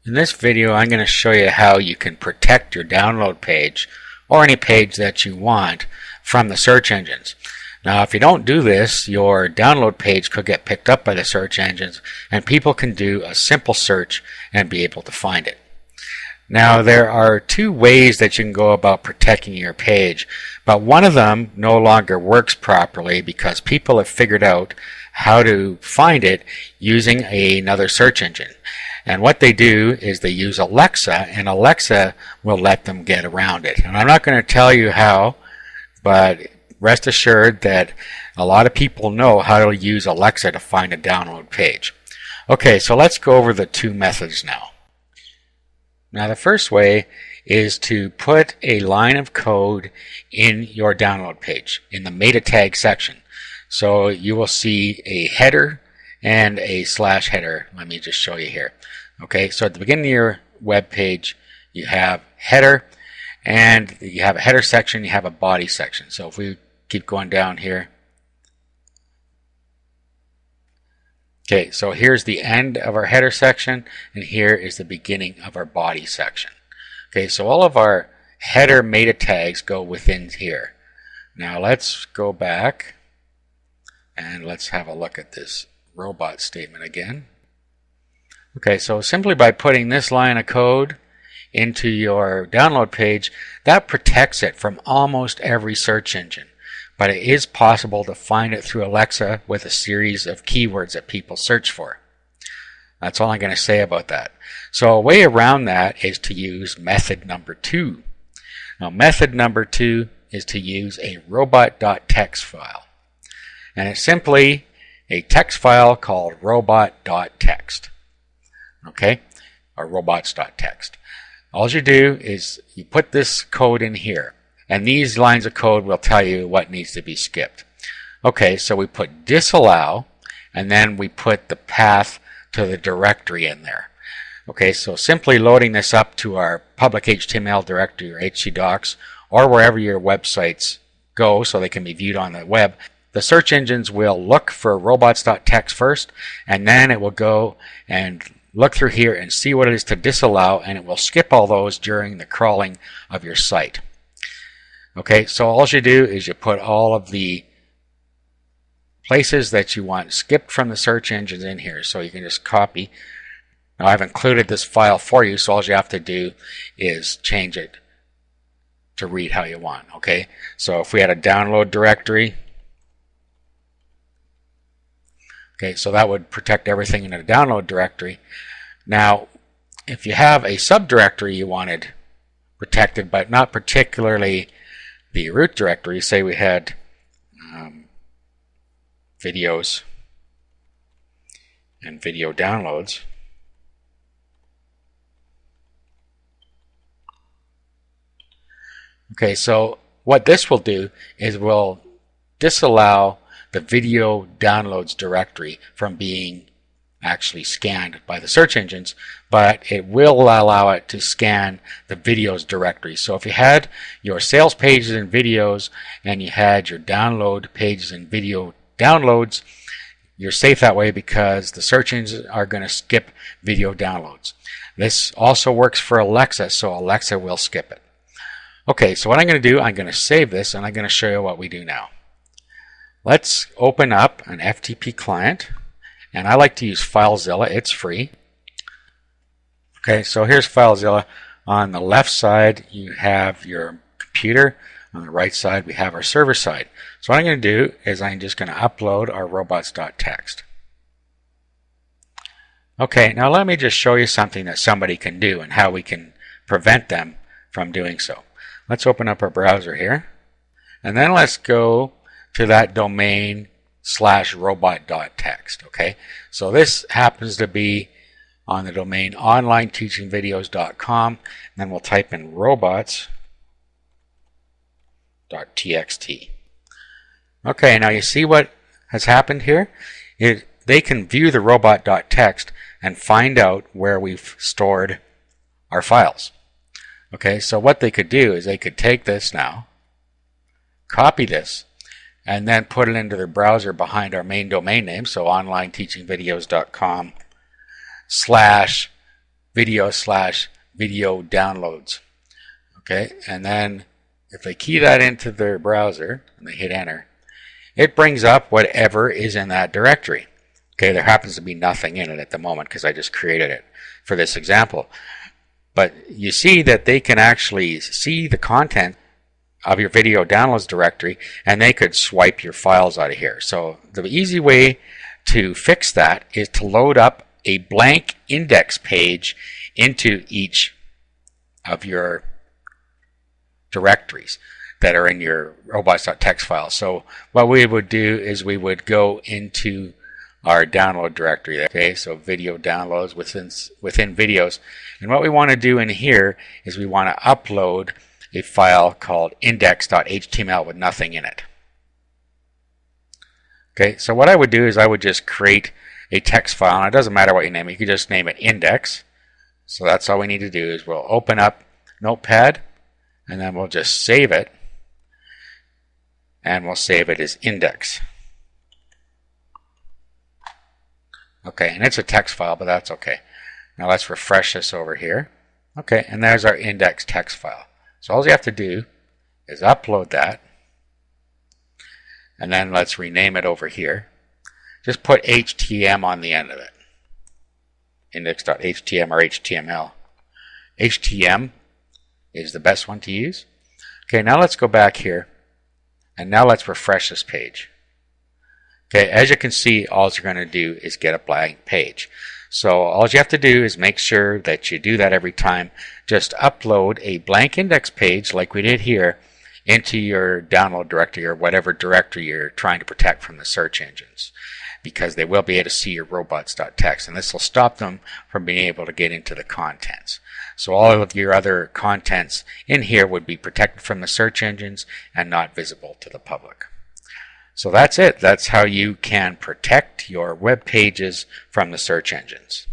In this video, I'm going to show you how you can protect your download page or any page that you want from the search engines. Now, if you don't do this, your download page could get picked up by the search engines and people can do a simple search and be able to find it. Now, there are two ways that you can go about protecting your page, but one of them no longer works properly because people have figured out how to find it using another search engine. And what they do is they use Alexa, and Alexa will let them get around it. And I'm not going to tell you how, but rest assured that a lot of people know how to use Alexa to find a download page. Okay, so let's go over the two methods now. Now, the first way is to put a line of code in your download page in the meta tag section. So you will see a header and a slash header. Let me just show you here. Okay, so at the beginning of your web page, you have header, and you have a header section, you have a body section. So if we keep going down here, okay, so here's the end of our header section, and here is the beginning of our body section. Okay, so all of our header meta tags go within here. Now let's go back and let's have a look at this robot statement again. Okay, so simply by putting this line of code into your download page, that protects it from almost every search engine. But it is possible to find it through Alexa with a series of keywords that people search for. That's all I'm going to say about that. So a way around that is to use method number 2. Now, method number 2 is to use a robot.txt file. And it's simply a text file called robot.txt. Okay, or robots.txt. All you do is you put this code in here, and these lines of code will tell you what needs to be skipped. Okay, so we put disallow, and then we put the path to the directory in there. Okay, so simply loading this up to our public HTML directory or htdocs or wherever your websites go so they can be viewed on the web. The search engines will look for robots.txt first, and then it will go and look through here and see what it is to disallow, and it will skip all those during the crawling of your site. Okay, so all you do is you put all of the places that you want skipped from the search engines in here, so you can just copy. Now, I've included this file for you, so all you have to do is change it to read how you want. Okay, so if we had a download directory, okay, so that would protect everything in a download directory. Now, if you have a subdirectory you wanted protected, but not particularly the root directory, say we had videos and video downloads. Okay, so what this will do is will disallow the video downloads directory from being actually scanned by the search engines, but it will allow it to scan the videos directory. So if you had your sales pages and videos and you had your download pages and video downloads, you're safe that way because the search engines are going to skip video downloads. This also works for Alexa, so Alexa will skip it. Okay, so what I'm going to do, I'm going to save this and I'm going to show you what we do now. Let's open up an FTP client, and I like to use FileZilla. It's free. Okay, so here's FileZilla. On the left side, you have your computer. On the right side, we have our server side. So what I'm going to do is I'm just going to upload our robots.txt. Okay, now let me just show you something that somebody can do and how we can prevent them from doing so. Let's open up our browser here, and then let's go to that domain /robot.txt. Okay, so this happens to be on the domain onlineteachingvideos.com, and then we'll type in robots.txt. Okay, now you see what has happened here? They can view the robot.txt and find out where we've stored our files. Okay, so what they could do is they could take this now, copy this, and then put it into their browser behind our main domain name, so onlineteachingvideos.com video/video downloads. Okay, and then if they key that into their browser and they hit enter, it brings up whatever is in that directory. Okay, there happens to be nothing in it at the moment because I just created it for this example. But you see that they can actually see the content of your video downloads directory, and they could swipe your files out of here. So the easy way to fix that is to load up a blank index page into each of your directories that are in your robots.txt file. So what we would do is we would go into our download directory. Okay, so video downloads within videos. And what we want to do in here is we want to upload a file called index.html with nothing in it. Okay, so what I would do is I would just create a text file, and it doesn't matter what you name it, you can just name it index. So that's all we need to do is we'll open up Notepad, and then we'll just save it, and we'll save it as index. Okay, and it's a text file, but that's okay. Now let's refresh this over here. Okay, and there's our index text file. So all you have to do is upload that, and then let's rename it over here. Just put HTM on the end of it. Index.htm or HTML. HTM is the best one to use. Okay, now let's go back here, and now let's refresh this page. Okay, as you can see, all you're going to do is get a blank page. So all you have to do is make sure that you do that every time. Just upload a blank index page like we did here into your download directory or whatever directory you're trying to protect from the search engines, because they will be able to see your robots.txt, and this will stop them from being able to get into the contents. So all of your other contents in here would be protected from the search engines and not visible to the public. So that's it. That's how you can protect your web pages from the search engines.